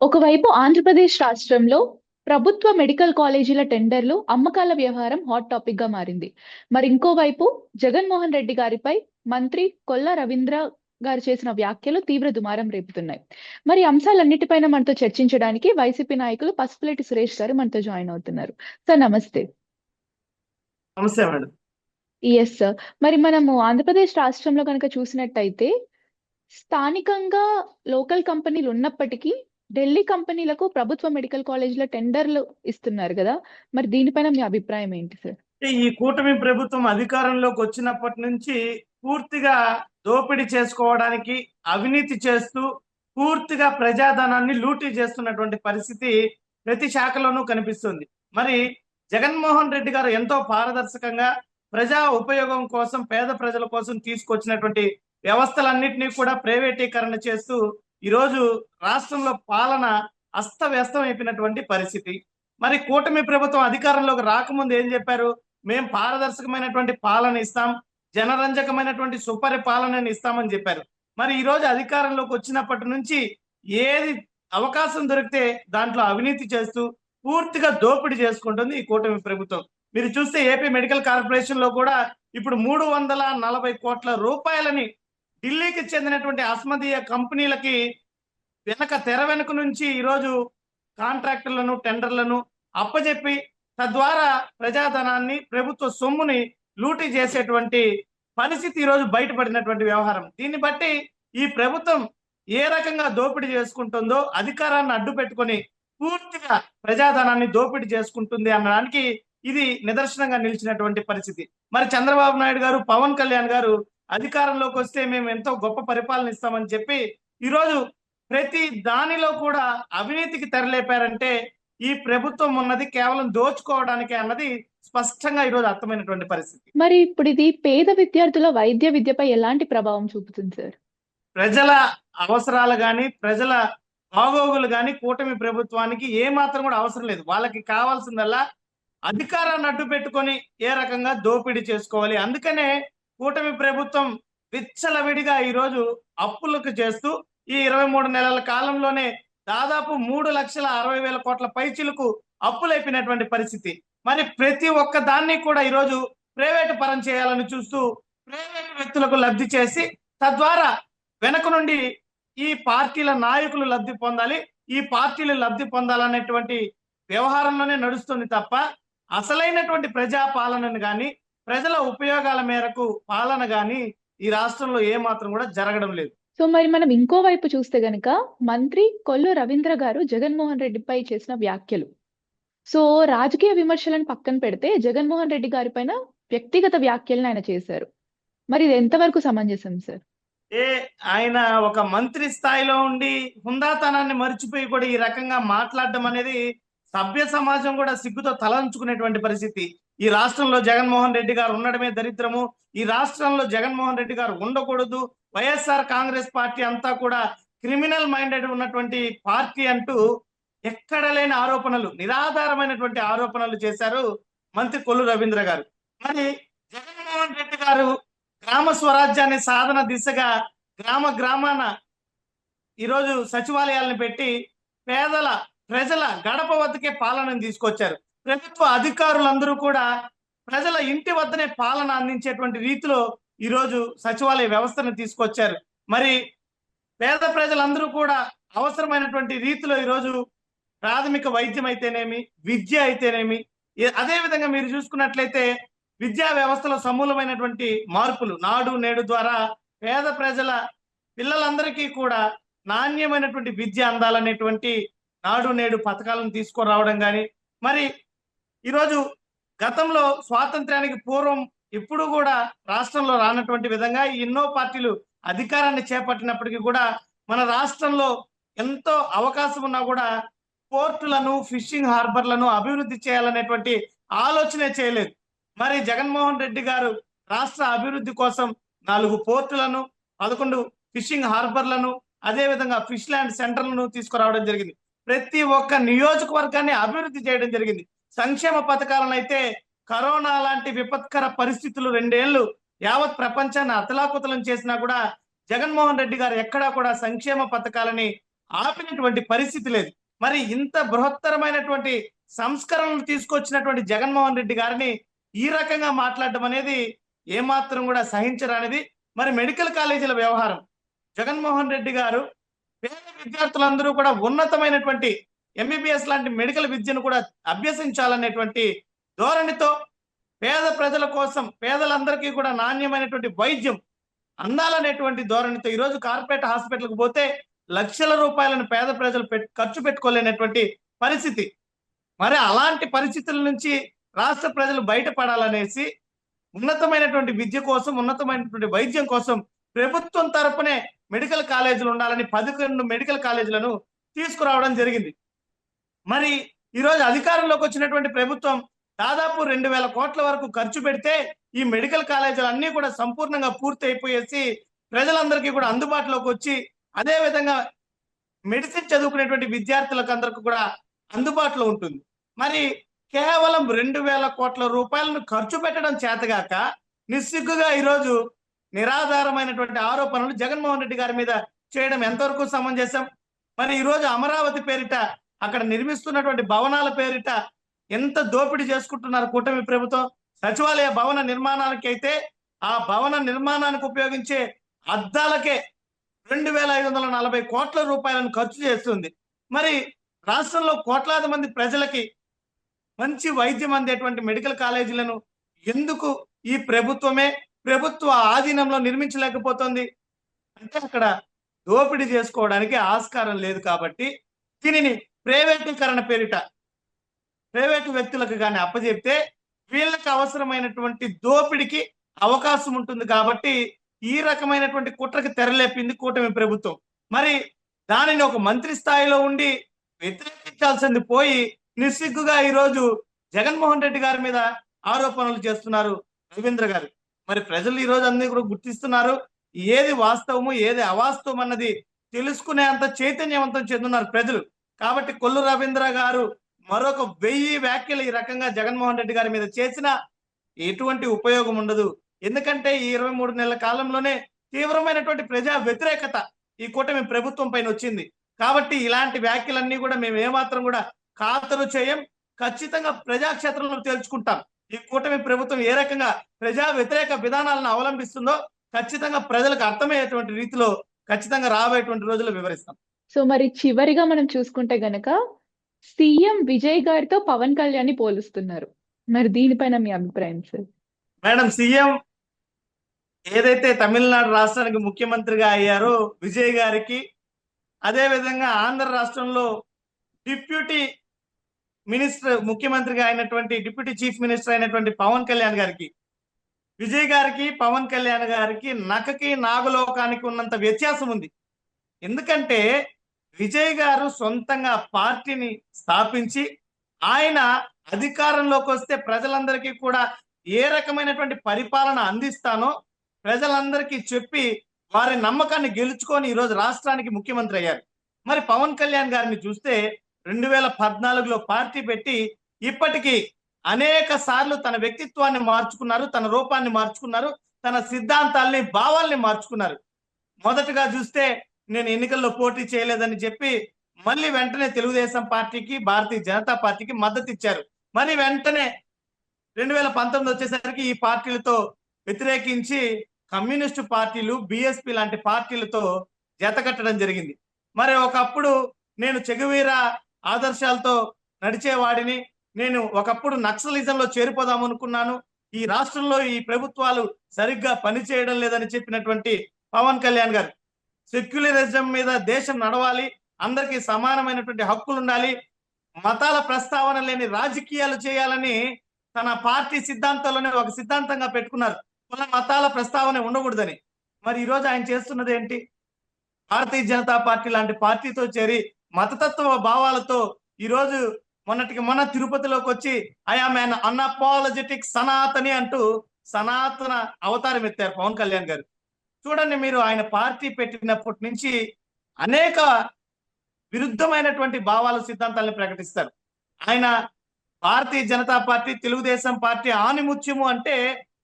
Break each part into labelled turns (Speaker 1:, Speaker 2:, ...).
Speaker 1: ఒకవైపు ఆంధ్రప్రదేశ్ రాష్ట్రంలో ప్రభుత్వ మెడికల్ కాలేజీల టెండర్లు, అమ్మకాల వ్యవహారం హాట్ టాపిక్ గా మారింది. మరి ఇంకోవైపు జగన్మోహన్ రెడ్డి గారిపై మంత్రి కొల్లా రవీంద్ర గారు చేసిన వ్యాఖ్యలు తీవ్ర దుమారం రేపుతున్నాయి. మరి ఈ అంశాలన్నిటిపైన మనతో చర్చించడానికి వైసీపీ నాయకులు పసుపులేటి సురేష్ గారు మనతో జాయిన్ అవుతున్నారు. సార్ నమస్తే.
Speaker 2: నమస్తే మేడం.
Speaker 1: Yes sir. మరి మనము ఆంధ్రప్రదేశ్ రాష్ట్రంలో కనుక చూసినట్టయితే స్థానికంగా లోకల్ కంపెనీలు ఉన్నప్పటికీ ఢిల్లీ కంపెనీలకు ప్రభుత్వ మెడికల్ కాలేజీల టెండర్లు ఇస్తున్నారు కదా. మరి దీనిపైన మీ అభిప్రాయం ఏంటి సార్?
Speaker 2: ఈ కూటమి ప్రభుత్వం అధికారంలోకి వచ్చినప్పటి నుంచి పూర్తిగా దోపిడీ చేసుకోవడానికి అవినీతి చేస్తూ పూర్తిగా ప్రజాధనాన్ని లూటీ చేస్తున్నటువంటి పరిస్థితి ప్రతి శాఖలోనూ కనిపిస్తుంది. మరి జగన్మోహన్ రెడ్డి గారు ఎంతో పారదర్శకంగా ప్రజా ఉపయోగం కోసం పేద ప్రజల కోసం తీసుకొచ్చినటువంటి వ్యవస్థలన్నింటినీ కూడా ప్రైవేటీకరణ చేస్తూ ఈరోజు రాష్ట్రంలో పాలన అస్తవ్యస్తం అయిపోయినటువంటి పరిస్థితి. మరి కూటమి ప్రభుత్వం అధికారంలోకి రాకముందు ఏం చెప్పారు? మేము పారదర్శకమైనటువంటి పాలన ఇస్తాం, జనరంజకమైనటువంటి సుపరిపాలనని ఇస్తామని చెప్పారు. మరి ఈ రోజు అధికారంలోకి వచ్చినప్పటి నుంచి ఏది అవకాశం దొరికితే దాంట్లో అవినీతి చేస్తూ పూర్తిగా దోపిడీ చేసుకుంటుంది ఈ కూటమి ప్రభుత్వం. మీరు చూస్తే ఏపీ మెడికల్ కార్పొరేషన్ లో కూడా ఇప్పుడు 340 కోట్ల రూపాయలని ఢిల్లీకి చెందినటువంటి అస్మదీయ కంపెనీలకి తెర వెనుక నుంచి ఈరోజు కాంట్రాక్టర్లను టెండర్లను అప్పజెప్పి తద్వారా ప్రజాధనాన్ని ప్రభుత్వ సొమ్ముని లూటీ చేసేటువంటి పరిస్థితి ఈరోజు బయటపడినటువంటి వ్యవహారం. దీన్ని బట్టి ఈ ప్రభుత్వం ఏ రకంగా దోపిడీ చేసుకుంటుందో, అధికారాన్ని అడ్డు పెట్టుకొని పూర్తిగా ప్రజాధనాన్ని దోపిడీ చేసుకుంటుంది అనడానికి ఇది నిదర్శనంగా నిలిచినటువంటి పరిస్థితి. మరి చంద్రబాబు నాయుడు గారు, పవన్ కళ్యాణ్ గారు అధికారంలోకి వస్తే మేము ఎంతో గొప్ప పరిపాలన ఇస్తామని చెప్పి ఈరోజు ప్రతి దానిలో కూడా అవినీతికి తెరలేపారంటే ఈ ప్రభుత్వం ఉన్నది కేవలం దోచుకోవడానికి అన్నది స్పష్టంగా ఈరోజు అర్థమైనటువంటి పరిస్థితి.
Speaker 1: మరి ఇప్పుడు ఇది పేద విద్యార్థుల వైద్య విద్యపై ఎలాంటి ప్రభావం చూపుతుంది సార్?
Speaker 2: ప్రజల అవసరాలు గాని, ప్రజల బాగోగులు గాని కూటమి ప్రభుత్వానికి ఏ మాత్రం కూడా అవసరం లేదు. వాళ్ళకి కావాల్సిందల్లా అధికారాన్ని అడ్డు పెట్టుకొని ఏ రకంగా దోపిడీ చేసుకోవాలి. అందుకనే కూటమి ప్రభుత్వం విచ్చలవిడిగా ఈరోజు అప్పులకు చేస్తూ ఈ 23 నెలల కాలంలోనే దాదాపు 3,60,000 కోట్ల పైచిలకు అప్పులైపోయినటువంటి పరిస్థితి. మరి ప్రతి ఒక్క దాన్ని కూడా ఈరోజు ప్రైవేటు పరం చేయాలని చూస్తూ ప్రైవేటు వ్యక్తులకు లబ్ధి చేసి తద్వారా వెనక నుండి ఈ పార్టీల నాయకులు లబ్ధి పొందాలి, ఈ పార్టీలు లబ్ధి పొందాలనేటువంటి వ్యవహారంలోనే నడుస్తుంది తప్ప అసలైనటువంటి ప్రజా పాలనను గాని, ప్రజల ఉపయోగాల మేరకు పాలన గాని ఈ రాష్ట్రంలో ఏ మాత్రం కూడా జరగడం లేదు.
Speaker 1: సో మరి మనం ఇంకోవైపు చూస్తే గనక మంత్రి కొల్లు రవీంద్ర గారు జగన్మోహన్ రెడ్డిపై చేసిన వ్యాఖ్యలు, సో రాజకీయ విమర్శలను పక్కన పెడితే జగన్మోహన్ రెడ్డి గారి పైన వ్యక్తిగత వ్యాఖ్యలను ఆయన చేశారు. మరి ఇది ఎంతవరకు సమంజసం సార్?
Speaker 2: ఆయన ఒక మంత్రి స్థాయిలో ఉండి హుందాతనాన్ని మర్చిపోయి కూడా ఈ రకంగా మాట్లాడడం అనేది సభ్య సమాజం కూడా సిగ్గుతో తలంచుకునేటువంటి పరిస్థితి. ఈ రాష్ట్రంలో జగన్మోహన్ రెడ్డి గారు ఉండడమే దరిద్రము, ఈ రాష్ట్రంలో జగన్మోహన్ రెడ్డి గారు ఉండకూడదు, వైఎస్ఆర్ కాంగ్రెస్ పార్టీ అంతా కూడా క్రిమినల్ మైండెడ్ ఉన్నటువంటి పార్టీ అంటూ ఎక్కడ లేని ఆరోపణలు, నిరాధారమైనటువంటి ఆరోపణలు చేశారు మంత్రి కొల్లు రవీంద్ర గారు. మరి జగన్మోహన్ రెడ్డి గారు గ్రామ స్వరాజ్యాన్ని సాధన దిశగా గ్రామ గ్రామాన ఈరోజు సచివాలయాలను పెట్టి ప్రజల గడప వద్దకే పాలనను తీసుకొచ్చారు. ప్రభుత్వ అధికారులందరూ కూడా ప్రజల ఇంటి వద్దనే పాలన అందించేటువంటి రీతిలో ఈరోజు సచివాలయ వ్యవస్థను తీసుకొచ్చారు. మరి పేద ప్రజలందరూ కూడా అవసరమైనటువంటి రీతిలో ఈరోజు ప్రాథమిక వైద్యం అయితేనేమి, విద్య అయితేనేమి, అదే విధంగా మీరు చూసుకున్నట్లయితే విద్యా వ్యవస్థలో సమూలమైనటువంటి మార్పులు నాడు నేడు ద్వారా పేద ప్రజల పిల్లలందరికీ కూడా నాణ్యమైనటువంటి విద్య అందాలనేటువంటి నాడు నేడు పథకాలను తీసుకురావడం కానీ, మరి ఈరోజు గతంలో స్వాతంత్ర్యానికి పూర్వం ఇప్పుడు కూడా రాష్ట్రంలో రానటువంటి విధంగా ఎన్నో పార్టీలు అధికారాన్ని చేపట్టినప్పటికీ కూడా మన రాష్ట్రంలో ఎంతో అవకాశం ఉన్నా కూడా పోర్టులను, ఫిషింగ్ హార్బర్లను అభివృద్ధి చేయాలనేటువంటి ఆలోచనే చేయలేదు. మరి జగన్మోహన్ రెడ్డి గారు రాష్ట్ర అభివృద్ధి కోసం 4 పోర్టులను, 11 ఫిషింగ్ హార్బర్లను, అదే విధంగా ఫిష్ ల్యాండ్ సెంటర్లను తీసుకురావడం జరిగింది. ప్రతి ఒక్క నియోజకవర్గాన్ని అభివృద్ధి చేయడం జరిగింది. సంక్షేమ పథకాలను అయితే కరోనా లాంటి విపత్కర పరిస్థితులు 2 ఏళ్లు యావత్ ప్రపంచాన్ని అతలాకుతలం చేసినా కూడా జగన్మోహన్ రెడ్డి గారు ఎక్కడా కూడా సంక్షేమ పథకాలని ఆపినటువంటి పరిస్థితి లేదు. మరి ఇంత బృహత్తరమైనటువంటి సంస్కరణలు తీసుకొచ్చినటువంటి జగన్మోహన్ రెడ్డి గారిని ఈ రకంగా మాట్లాడడం అనేది ఏమాత్రం కూడా సహించరానిది. మరి మెడికల్ కాలేజీల వ్యవహారం, జగన్మోహన్ రెడ్డి గారు పేద విద్యార్థులందరూ కూడా ఉన్నతమైనటువంటి ఎంబీబీఎస్ లాంటి మెడికల్ విద్యను కూడా అభ్యసించాలనేటువంటి ధోరణితో పేద ప్రజల కోసం, పేదలందరికీ కూడా నాణ్యమైనటువంటి వైద్యం అందాలనేటువంటి ధోరణితో ఈరోజు కార్పొరేట్ హాస్పిటల్కి పోతే లక్షల రూపాయలను పేద ప్రజలు ఖర్చు పెట్టుకోలేనటువంటి పరిస్థితి. మరి అలాంటి పరిస్థితుల నుంచి రాష్ట్ర ప్రజలు బయటపడాలనేసి ఉన్నతమైనటువంటి విద్య కోసం, ఉన్నతమైనటువంటి వైద్యం కోసం ప్రభుత్వం తరపునే మెడికల్ కాలేజీలు ఉండాలని 11 మెడికల్ కాలేజీలను తీసుకురావడం జరిగింది. మరి ఈరోజు అధికారంలోకి వచ్చినటువంటి ప్రభుత్వం దాదాపు 2,000 కోట్ల వరకు ఖర్చు పెడితే ఈ మెడికల్ కాలేజీలు అన్ని కూడా సంపూర్ణంగా పూర్తి అయిపోయేసి ప్రజలందరికీ కూడా అందుబాటులోకి వచ్చి, అదే విధంగా మెడిసిన్ చదువుకునేటువంటి విద్యార్థులకు అందరికీ కూడా అందుబాటులో ఉంటుంది. మరి కేవలం 2,000 కోట్ల రూపాయలను ఖర్చు పెట్టడం చేతగాక నిస్సిగ్గుగా ఈరోజు నిరాధారమైనటువంటి ఆరోపణలు జగన్మోహన్ రెడ్డి గారి మీద చేయడం ఎంతవరకు సమంజసం? మరి ఈరోజు అమరావతి పేరిట, అక్కడ నిర్మిస్తున్నటువంటి భవనాల పేరిట ఎంత దోపిడీ చేసుకుంటున్నారు కూటమి ప్రభుత్వం. సచివాలయ భవన నిర్మాణానికి అయితే ఆ భవన నిర్మాణానికి ఉపయోగించే అద్దాలకే 2,540 కోట్ల రూపాయలను ఖర్చు చేస్తుంది. మరి రాష్ట్రంలో కోట్లాది మంది ప్రజలకి మంచి వైద్యం అందేటువంటి మెడికల్ కాలేజీలను ఎందుకు ఈ ప్రభుత్వ ఆధీనంలో నిర్మించలేకపోతుంది అంటే అక్కడ దోపిడీ చేసుకోవడానికి ఆస్కారం లేదు. కాబట్టి దీనిని ప్రైవేటీకరణ పేరిట ప్రైవేటు వ్యక్తులకు కానీ అప్పచెప్తే వీళ్ళకి అవసరమైనటువంటి దోపిడికి అవకాశం ఉంటుంది. కాబట్టి ఈ రకమైనటువంటి కుట్రకి తెరలేపింది కూటమి ప్రభుత్వం. మరి దానిని ఒక మంత్రి స్థాయిలో ఉండి వ్యతిరేకించాల్సింది పోయి నిస్సిగ్గుగా ఈరోజు జగన్మోహన్ రెడ్డి గారి మీద ఆరోపణలు చేస్తున్నారు రవీంద్ర గారు. మరి ప్రజలు ఈ రోజు అన్ని కూడా గుర్తిస్తున్నారు. ఏది వాస్తవము, ఏది అవాస్తవం అన్నది తెలుసుకునే అంత చైతన్యవంతం చెందున్నారు ప్రజలు. కాబట్టి కొల్లు రవీంద్ర గారు మరొక 1000 వ్యాఖ్యలు ఈ రకంగా జగన్మోహన్ రెడ్డి గారి మీద చేసినా ఎటువంటి ఉపయోగం ఉండదు. ఎందుకంటే ఈ 23 నెలల కాలంలోనే తీవ్రమైనటువంటి ప్రజా వ్యతిరేకత ఈ కూటమి ప్రభుత్వం పైన వచ్చింది. కాబట్టి ఇలాంటి వ్యాఖ్యలన్నీ కూడా మేము ఏమాత్రం కూడా ఖాతరు చేయం. ఖచ్చితంగా ప్రజాక్షేత్రంలో తేల్చుకుంటాం. ఈ కూటమి ప్రభుత్వం ఏ రకంగా ప్రజా వ్యతిరేక విధానాలను అవలంబిస్తుందో ఖచ్చితంగా ప్రజలకు అర్థమయ్యేటువంటి రీతిలో ఖచ్చితంగా రాబోయేటువంటి రోజుల్లో వివరిస్తాం.
Speaker 1: సో మరి చివరిగా మనం చూసుకుంటే గనక సీఎం విజయ్ గారితో పవన్ కళ్యాణ్ ని పోలుస్తున్నారు. మరి దీనిపైన మీ అభిప్రాయం సార్?
Speaker 2: మేడం, సీఎం ఏదైతే తమిళనాడు రాష్ట్రానికి ముఖ్యమంత్రిగా అయ్యారో విజయ్ గారికి, అదే విధంగా ఆంధ్ర రాష్ట్రంలో డిప్యూటీ మినిస్టర్ ముఖ్యమంత్రిగా అయినటువంటి డిప్యూటీ చీఫ్ మినిస్టర్ అయినటువంటి పవన్ కళ్యాణ్ గారికి, విజయ్ గారికి, పవన్ కళ్యాణ్ గారికి నకకి నాగలోకానికి ఉన్నంత వ్యత్యాసం ఉంది. ఎందుకంటే విజయ్ గారు సొంతంగా పార్టీని స్థాపించి ఆయన అధికారంలోకి వస్తే ప్రజలందరికీ కూడా ఏ రకమైనటువంటి పరిపాలన అందిస్తానో ప్రజలందరికీ చెప్పి వారి నమ్మకాన్ని గెలుచుకొని ఈరోజు రాష్ట్రానికి ముఖ్యమంత్రి అయ్యారు. మరి పవన్ కళ్యాణ్ గారిని చూస్తే 2014లో పార్టీ పెట్టి ఇప్పటికీ అనేక సార్లు తన వ్యక్తిత్వాన్ని మార్చుకున్నారు, తన రూపాన్ని మార్చుకున్నారు, తన సిద్ధాంతాల్ని, భావాల్ని మార్చుకున్నారు. మొదటగా చూస్తే నేను ఎన్నికల్లో పోటీ చేయలేదని చెప్పి మళ్ళీ వెంటనే తెలుగుదేశం పార్టీకి, భారతీయ జనతా పార్టీకి మద్దతు ఇచ్చారు. మరి వెంటనే 2019 వచ్చేసరికి ఈ పార్టీలతో వ్యతిరేకించి కమ్యూనిస్టు పార్టీలు, బిఎస్పి లాంటి పార్టీలతో జతకట్టడం జరిగింది. మరి ఒకప్పుడు నేను చెగువీరా ఆదర్శాలతో నడిచేవాడిని, నేను ఒకప్పుడు నక్సలిజంలో చేరిపోదాం అనుకున్నాను, ఈ రాష్ట్రంలో ఈ ప్రభుత్వాలు సరిగ్గా పనిచేయడం లేదని చెప్పినటువంటి పవన్ కళ్యాణ్ గారు సెక్యులరిజం మీద దేశం నడవాలి, అందరికీ సమానమైనటువంటి హక్కులు ఉండాలి, మతాల ప్రస్తావన లేని రాజకీయాలు చేయాలని తన పార్టీ సిద్ధాంతాల్లోనే ఒక సిద్ధాంతంగా పెట్టుకున్నారు. కుల మతాల ప్రస్తావన ఉండకూడదని. మరి ఈరోజు ఆయన చేస్తున్నది ఏంటి? భారతీయ జనతా పార్టీ లాంటి పార్టీతో చేరి మతతత్వ భావాలతో ఈరోజు మొన్నటికి మొన్న తిరుపతిలోకి వచ్చి ఐఆమ్ యాన్ అన్అపాలజెటిక్ సనాతని అంటూ సనాతన అవతారం ఎత్తారు పవన్ కళ్యాణ్ గారు. చూడండి, మీరు ఆయన పార్టీ పెట్టినప్పటి నుంచి అనేక విరుద్ధమైనటువంటి భావాల సిద్ధాంతాలను ప్రకటిస్తారు. ఆయన భారతీయ జనతా పార్టీ, తెలుగుదేశం పార్టీ ఆణిముత్యము అంటే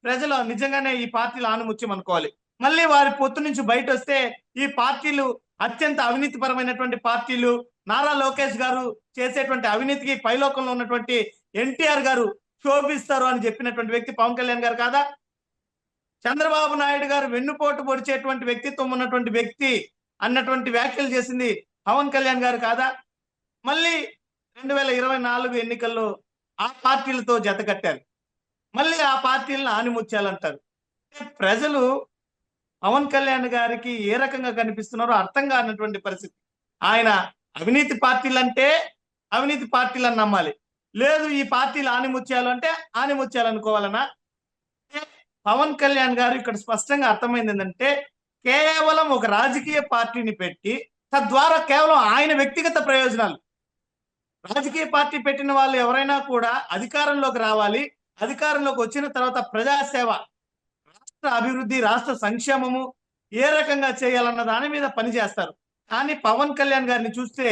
Speaker 2: ప్రజలు నిజంగానే ఈ పార్టీల ఆణిముత్యం అనుకోవాలి. మళ్ళీ వారి పొత్తు నుంచి బయట వస్తే ఈ పార్టీలు అత్యంత అవినీతిపరమైనటువంటి పార్టీలు, నారా లోకేష్ గారు చేసేటువంటి అవినీతికి పైలోకంలో ఉన్నటువంటి ఎన్టీఆర్ గారు శోభిస్తారు అని చెప్పినటువంటి వ్యక్తి పవన్ కళ్యాణ్ గారు కాదా? చంద్రబాబు నాయుడు గారు వెన్నుపోటు పొడిచేటువంటి వ్యక్తిత్వం ఉన్నటువంటి వ్యక్తి అన్నటువంటి వ్యాఖ్యలు చేసింది పవన్ కళ్యాణ్ గారు కాదా? మళ్ళీ 2024 ఎన్నికల్లో ఆ పార్టీలతో జత కట్టారు. మళ్ళీ ఆ పార్టీలను ఆనిముత్యాలంటారు. ప్రజలు పవన్ కళ్యాణ్ గారికి ఏ రకంగా కనిపిస్తున్నారో అర్థం కానటువంటి పరిస్థితి. ఆయన అవినీతి పార్టీలు అంటే అవినీతి పార్టీలను నమ్మాలి, లేదు ఈ పార్టీలు ఆనిముత్యాలు అంటే ఆనిముత్యాలు అనుకోవాలనా? పవన్ కళ్యాణ్ గారు ఇక్కడ స్పష్టంగా అర్థమైంది ఏంటంటే, కేవలం ఒక రాజకీయ పార్టీని పెట్టి తద్వారా కేవలం ఆయన వ్యక్తిగత ప్రయోజనాలు, రాజకీయ పార్టీ పెట్టిన వాళ్ళు ఎవరైనా కూడా అధికారంలోకి రావాలి, అధికారంలోకి వచ్చిన తర్వాత ప్రజాసేవ, రాష్ట్ర అభివృద్ధి, రాష్ట్ర సంక్షేమము ఏ రకంగా చేయాలన్న దాని మీద పనిచేస్తారు. కానీ పవన్ కళ్యాణ్ గారిని చూస్తే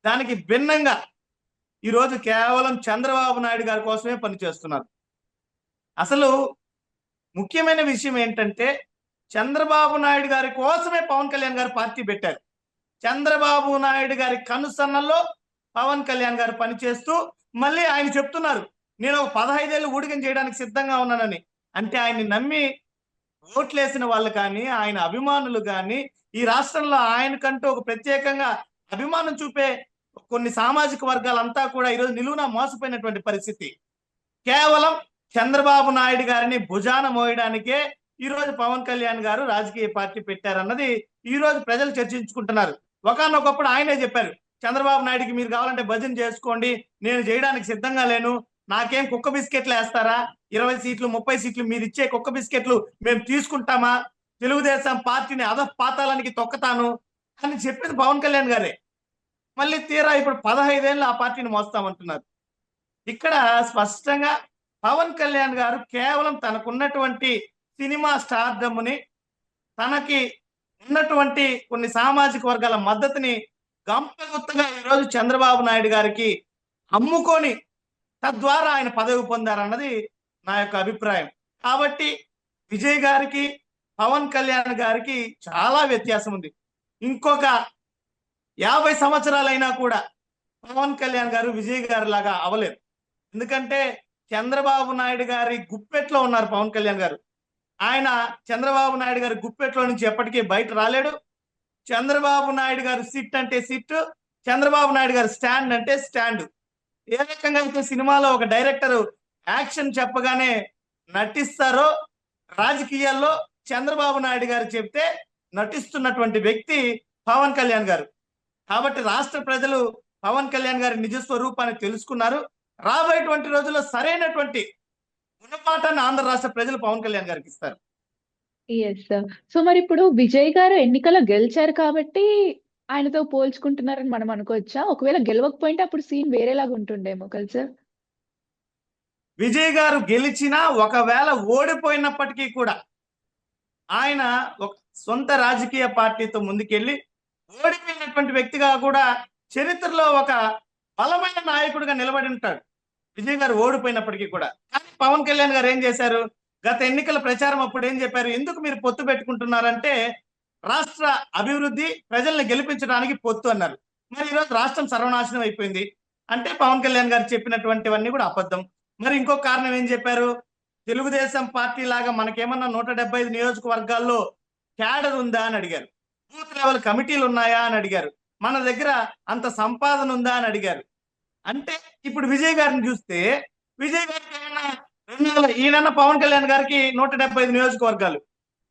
Speaker 2: దానికి భిన్నంగా ఈరోజు కేవలం చంద్రబాబు నాయుడు గారి కోసమే పనిచేస్తున్నారు. అసలు ముఖ్యమైన విషయం ఏంటంటే, చంద్రబాబు నాయుడు గారి కోసమే పవన్ కళ్యాణ్ గారు పార్టీ పెట్టారు. చంద్రబాబు నాయుడు గారి కనుసన్నల్లో పవన్ కళ్యాణ్ గారు పనిచేస్తూ మళ్ళీ ఆయన చెప్తున్నారు, నేను ఒక 15 ఏళ్ళు ఊడిగం చేయడానికి సిద్ధంగా ఉన్నానని. అంటే ఆయన్ని నమ్మి ఓట్లేసిన వాళ్ళు కానీ, ఆయన అభిమానులు కానీ, ఈ రాష్ట్రంలో ఆయనకంటూ ఒక ప్రత్యేకంగా అభిమానం చూపే కొన్ని సామాజిక వర్గాలంతా కూడా ఈరోజు నిలువునా మోసపోయినటువంటి పరిస్థితి. కేవలం చంద్రబాబు నాయుడు గారిని భుజాన మోయడానికే ఈరోజు పవన్ కళ్యాణ్ గారు రాజకీయ పార్టీ పెట్టారన్నది ఈరోజు ప్రజలు చర్చించుకుంటున్నారు. ఒకనొకప్పుడు ఆయనే చెప్పారు, చంద్రబాబు నాయుడికి మీరు కావాలంటే భజన చేసుకోండి, నేను చేయడానికి సిద్ధంగా లేను, నాకేం కుక్క బిస్కెట్లు వేస్తారా, 20 సీట్లు 30 సీట్లు మీరు ఇచ్చే కుక్క బిస్కెట్లు మేము తీసుకుంటామా, తెలుగుదేశం పార్టీని అధపాతాళానికి తొక్కతాను అని చెప్పింది పవన్ కళ్యాణ్ గారే. మళ్ళీ తీరా ఇప్పుడు 15 ఏళ్ళు ఆ పార్టీని మోస్తామంటున్నారు. ఇక్కడ స్పష్టంగా పవన్ కళ్యాణ్ గారు కేవలం తనకున్నటువంటి సినిమా స్టార్డమ్ని, తనకి ఉన్నటువంటి కొన్ని సామాజిక వర్గాల మద్దతుని గంపగుత్తగా ఈరోజు చంద్రబాబు నాయుడు గారికి అమ్ముకొని తద్వారా ఆయన పదవి పొందారన్నది నా యొక్క అభిప్రాయం. కాబట్టి విజయ్ గారికి పవన్ కళ్యాణ్ గారికి చాలా వ్యత్యాసం ఉంది. ఇంకొక 50 సంవత్సరాలైనా కూడా పవన్ కళ్యాణ్ గారు విజయ్ గారి లాగా అవలేరు. ఎందుకంటే చంద్రబాబు నాయుడు గారి గుప్పెట్లో ఉన్నారు పవన్ కళ్యాణ్ గారు. ఆయన చంద్రబాబు నాయుడు గారి గుప్పెట్లో నుంచి ఎప్పటికీ బయట రాలేడు. చంద్రబాబు నాయుడు గారు సిట్ అంటే సిట్, చంద్రబాబు నాయుడు గారు స్టాండ్ అంటే స్టాండ్. ఏ రకంగా అయితే సినిమాలో ఒక డైరెక్టర్ యాక్షన్ చెప్పగానే నటిస్తారో, రాజకీయాల్లో చంద్రబాబు నాయుడు గారు చెప్తే నటిస్తున్నటువంటి వ్యక్తి పవన్ కళ్యాణ్ గారు. కాబట్టి రాష్ట్ర ప్రజలు పవన్ కళ్యాణ్ గారి నిజ స్వరూపాన్ని తెలుసుకున్నారు. రాబోయేటువంటి రోజుల్లో సరైనటువంటి గుణపాఠాన్ని ఆంధ్ర రాష్ట్ర ప్రజలు పవన్ కళ్యాణ్ గారికి ఇస్తారు.
Speaker 1: Yes sir. సో మరి ఇప్పుడు విజయ్ గారు ఎన్నికల్లో గెలిచారు కాబట్టి ఆయనతో పోల్చుకుంటున్నారని మనం అనుకోవచ్చా? ఒకవేళ గెలవకపోయింటే అప్పుడు సీన్ వేరేలాగా ఉంటుండేమో కదా సార్?
Speaker 2: విజయ్ గారు గెలిచినా, ఒకవేళ ఓడిపోయినప్పటికీ కూడా ఆయన ఒక సొంత రాజకీయ పార్టీతో ముందుకెళ్ళి ఓడిపోయినటువంటి వ్యక్తిగా కూడా చరిత్రలో ఒక బలమైన నాయకుడిగా నిలబడి ఉంటాడు విజయ్ గారు ఓడిపోయినప్పటికీ కూడా. కానీ పవన్ కళ్యాణ్ గారు ఏం చేశారు? గత ఎన్నికల ప్రచారం అప్పుడు ఏం చెప్పారు? ఎందుకు మీరు పొత్తు పెట్టుకుంటున్నారంటే రాష్ట్ర అభివృద్ధి, ప్రజల్ని గెలిపించడానికి పొత్తు అన్నారు. మరి ఈరోజు రాష్ట్రం సర్వనాశనం అయిపోయింది అంటే పవన్ కళ్యాణ్ గారు చెప్పినటువంటివన్నీ కూడా అబద్ధం. మరి ఇంకొక కారణం ఏం చెప్పారు? తెలుగుదేశం పార్టీ లాగా మనకేమన్నా 175 నియోజకవర్గాల్లో క్యాడర్ ఉందా అని అడిగారు. బూత్ లెవెల్ కమిటీలు ఉన్నాయా అని అడిగారు. మన దగ్గర అంత సంపాదన ఉందా అని అడిగారు. అంటే ఇప్పుడు విజయ్ గారిని చూస్తే విజయ్ గారికి ఈయన పవన్ కళ్యాణ్ గారికి 175 నియోజకవర్గాలు.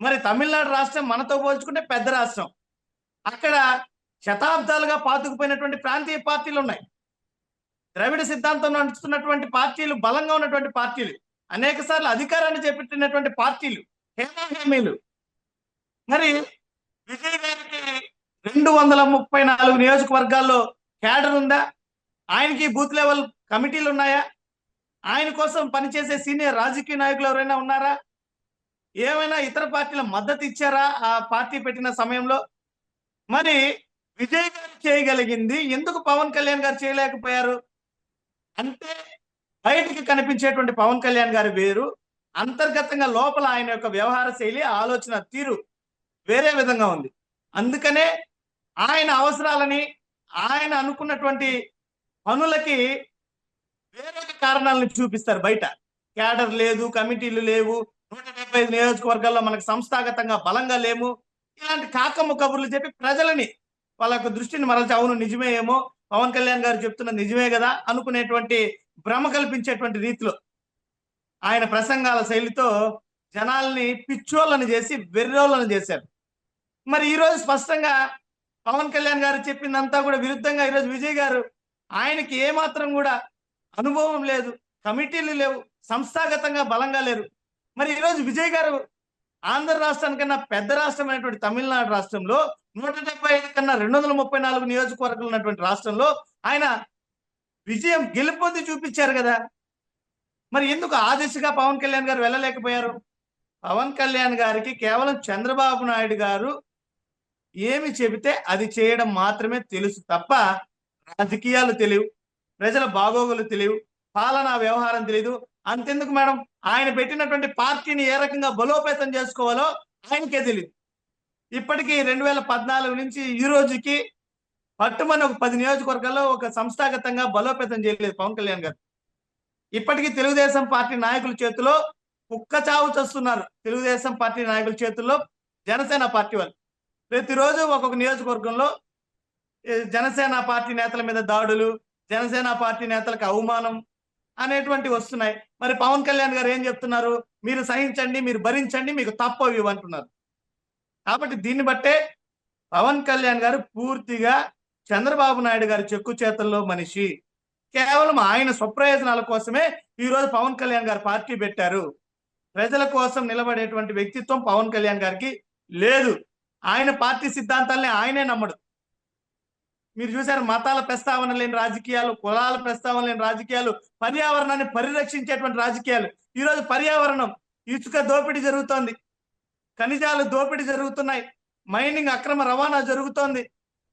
Speaker 2: మరి తమిళనాడు రాష్ట్రం మనతో పోల్చుకుంటే పెద్ద రాష్ట్రం. అక్కడ శతాబ్దాలుగా పాతుకుపోయినటువంటి ప్రాంతీయ పార్టీలు ఉన్నాయి. ద్రవిడ సిద్ధాంతం నడుస్తున్నటువంటి పార్టీలు, బలంగా ఉన్నటువంటి పార్టీలు, అనేక సార్లు అధికారాన్ని చేపట్టినటువంటి పార్టీలు, హేమాహేమీలు. మరి విజయ్ గారికి 234 నియోజకవర్గాల్లో క్యాడర్ ఉందా? ఆయనకి బూత్ లెవెల్ కమిటీలు ఉన్నాయా? ఆయన కోసం పనిచేసే సీనియర్ రాజకీయ నాయకులు ఎవరైనా ఉన్నారా? ఏమైనా ఇతర పార్టీల మద్దతు ఇచ్చారా ఆ పార్టీ పెట్టిన సమయంలో? మరి విజయ్ గారు చేయగలిగింది ఎందుకు పవన్ కళ్యాణ్ గారు చేయలేకపోయారు అంటే, బయటికి కనిపించేటువంటి పవన్ కళ్యాణ్ గారు వేరు, అంతర్గతంగా లోపల ఆయన యొక్క వ్యవహార శైలి, ఆలోచన తీరు వేరే విధంగా ఉంది. అందుకనే ఆయన అవసరాలని, ఆయన అనుకున్నటువంటి పనులకి వేరే కారణాలను చూపిస్తారు బయట. క్యాడర్ లేదు, కమిటీలు లేవు, 175 నియోజకవర్గాల్లో మనకు సంస్థాగతంగా బలంగా లేము, ఇలాంటి కాకమ్మ కబుర్లు చెప్పి ప్రజలని వాళ్ళ యొక్క దృష్టిని మరల్చి అవును నిజమే ఏమో, పవన్ కళ్యాణ్ గారు చెప్తున్న నిజమే కదా అనుకునేటువంటి భ్రమ కల్పించేటువంటి రీతిలో ఆయన ప్రసంగాల శైలితో జనాల్ని పిచ్చోళ్ళని చేసి వెర్రోళ్ళని చేశారు. మరి ఈ రోజు స్పష్టంగా పవన్ కళ్యాణ్ గారు చెప్పిందంతా కూడా విరుద్ధంగా ఈరోజు విజయ్ గారు, ఆయనకి ఏమాత్రం కూడా అనుభవం లేదు, కమిటీలు లేవు, సంస్థాగతంగా బలంగా లేరు. మరి ఈరోజు విజయ్ గారు ఆంధ్ర రాష్ట్రానికన్నా పెద్ద రాష్ట్రం అయినటువంటి తమిళనాడు రాష్ట్రంలో 175 కన్నా 234 నియోజకవర్గాలు ఉన్నటువంటి రాష్ట్రంలో ఆయన విజయం గెలుపొంది చూపించారు కదా. మరి ఎందుకు ఆ దిశగా పవన్ కళ్యాణ్ గారు వెళ్ళలేకపోయారు? పవన్ కళ్యాణ్ గారికి కేవలం చంద్రబాబు నాయుడు గారు ఏమి చెబితే అది చేయడం మాత్రమే తెలుసు తప్ప రాజకీయాలు తెలియవు, ప్రజల బాగోగులు తెలియవు, పాలనా వ్యవహారం తెలియదు. అంతెందుకు మేడం, ఆయన పెట్టినటువంటి పార్టీని ఏ రకంగా బలోపేతం చేసుకోవాలో ఆయనకే తెలియదు. ఇప్పటికీ 2014 నుంచి ఈ రోజుకి పట్టుమని ఒక 10 నియోజకవర్గాల్లో ఒక సంస్థాగతంగా బలోపేతం చేయలేదు పవన్ కళ్యాణ్ గారు. ఇప్పటికీ తెలుగుదేశం పార్టీ నాయకుల చేతిలో కుక్క చావు చేస్తున్నారు. తెలుగుదేశం పార్టీ నాయకుల చేతుల్లో జనసేన పార్టీ వాళ్ళు ప్రతిరోజు ఒక్కొక్క నియోజకవర్గంలో జనసేన పార్టీ నేతల మీద దాడులు, జనసేన పార్టీ నేతలకు అవమానం అనేటువంటి వస్తున్నాయి. మరి పవన్ కళ్యాణ్ గారు ఏం చెప్తున్నారు? మీరు సహించండి, మీరు భరించండి, మీకు తప్పవి అంటున్నారు. కాబట్టి దీన్ని బట్టే పవన్ కళ్యాణ్ గారు పూర్తిగా చంద్రబాబు నాయుడు గారి చెక్కు చేతల్లో మనిషి. కేవలం ఆయన స్వప్రయోజనాల కోసమే ఈ రోజు పవన్ కళ్యాణ్ గారు పార్టీ పెట్టారు. ప్రజల కోసం నిలబడేటువంటి వ్యక్తిత్వం పవన్ కళ్యాణ్ గారికి లేదు. ఆయన పార్టీ సిద్ధాంతాలని ఆయనే నమ్మడు. మీరు చూసారు, మతాల ప్రస్తావన లేని రాజకీయాలు, కులాల ప్రస్తావన లేని రాజకీయాలు, పర్యావరణాన్ని పరిరక్షించేటువంటి రాజకీయాలు. ఈరోజు పర్యావరణం, ఇసుక దోపిడీ జరుగుతోంది, ఖనిజాలు దోపిడీ జరుగుతున్నాయి, మైనింగ్ అక్రమ రవాణా జరుగుతోంది.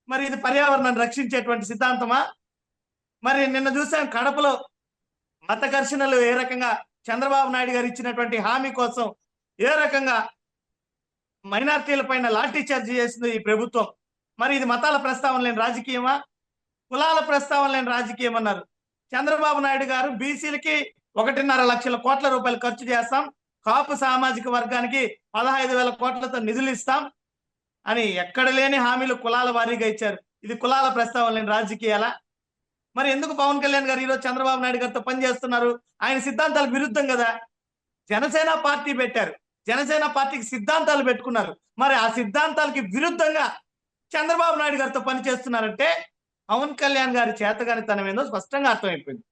Speaker 2: మరి ఇది పర్యావరణాన్ని రక్షించేటువంటి సిద్ధాంతమా? మరి నిన్న చూసాం కడపలో మత ఘర్షణలు ఏ రకంగా చంద్రబాబు నాయుడు గారు ఇచ్చినటువంటి హామీ కోసం ఏ రకంగా మైనార్టీల పైన లాఠీ చార్జ్ చేసింది ఈ ప్రభుత్వం. మరి ఇది మతాల ప్రస్తావన లేని రాజకీయమా? కులాల ప్రస్తావన లేని రాజకీయం అన్నారు. చంద్రబాబు నాయుడు గారు బీసీలకి 1.5 లక్షల కోట్ల రూపాయలు ఖర్చు చేస్తాం, కాపు సామాజిక వర్గానికి 15,000 కోట్లతో నిధులు ఇస్తాం అని ఎక్కడ లేని హామీలు కులాల వారీగా ఇచ్చారు. ఇది కులాల ప్రస్తావన లేని రాజకీయాలా? మరి ఎందుకు పవన్ కళ్యాణ్ గారు ఈరోజు చంద్రబాబు నాయుడు గారితో పనిచేస్తున్నారు? ఆయన సిద్ధాంతాలకు విరుద్ధం కదా. జనసేన పార్టీ పెట్టారు, జనసేన పార్టీకి సిద్ధాంతాలు పెట్టుకున్నారు. మరి ఆ సిద్ధాంతాలకి విరుద్ధంగా చంద్రబాబు నాయుడు గారితో పనిచేస్తున్నారంటే పవన్ కళ్యాణ్ గారి చేతగానితనం ఏందో స్పష్టంగా అర్థమైపోయింది.